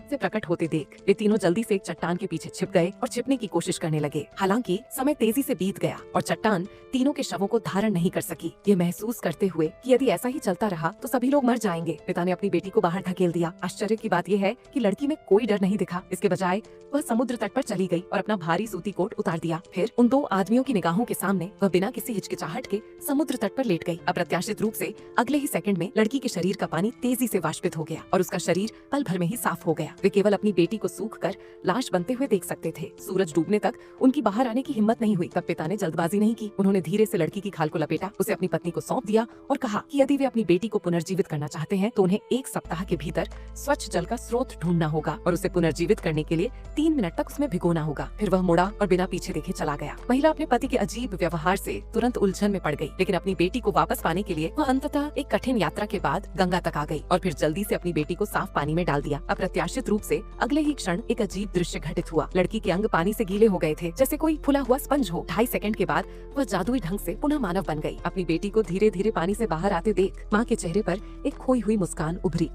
से प्रकट होते देख वे तीनों जल्दी से एक चट्टान के पीछे छिप गए और छिपने की कोशिश करने लगे। हालांकि समय तेजी से बीत गया और चट्टान तीनों के शवों को धारण नहीं कर सकी। ये महसूस करते हुए कि यदि ऐसा ही चलता रहा तो सभी लोग मर जाएंगे, पिता ने अपनी बेटी को बाहर धकेल दिया। आश्चर्य की बात यह है कि लड़की में कोई डर नहीं दिखा। इसके बजाय वह समुद्र तट पर चली गई और अपना भारी सूती कोट उतार दिया। फिर उन दो आदमियों की निगाहों के सामने वह बिना किसी हिचकिचाहट के समुद्र तट पर लेट गई। अप्रत्याशित रूप से अगले ही सेकंड में लड़की के शरीर का पानी तेजी से वाष्पित हो गया और उसका शरीर पल भर में ही साफ हो गया। वे केवल अपनी बेटी को सूख कर लाश बनते हुए देख सकते थे। सूरज डूबने तक उनकी बाहर आने की हिम्मत नहीं हुई। तब पिता ने जल्दबाजी नहीं की। उन्होंने धीरे से लड़की की खाल को लपेटा, उसे अपनी पत्नी को सौंप दिया और कहा कि यदि वे अपनी बेटी को पुनर्जीवित करना चाहते हैं तो उन्हें 1 सप्ताह के भीतर स्वच्छ जल का स्रोत ढूंढना होगा और उसे पुनर्जीवित करने के लिए 3 मिनट तक उसमें भिगोना होगा। फिर वह मुड़ा और बिना पीछे देखे चला गया। महिला अपने पति के अजीब व्यवहार से तुरंत उलझन में पड़ गई, लेकिन अपनी बेटी को वापस पाने के लिए वह अंततः एक कठिन यात्रा के बाद गंगा तक आ गई और फिर जल्दी से अपनी बेटी को साफ पानी में डाल दिया। अप्रत्याशित रूप से अगले ही क्षण एक अजीब दृश्य घटित हुआ। लड़की के अंग पानी से गीले हो गए थे, जैसे कोई फुला हुआ स्पंज हो। 2.5 सेकंड के बाद वह जादुई ढंग से पुनः मानव बन गई। अपनी बेटी को धीरे धीरे पानी से बाहर आते देख माँ के चेहरे पर एक खोई हुई मुस्कान उभरी।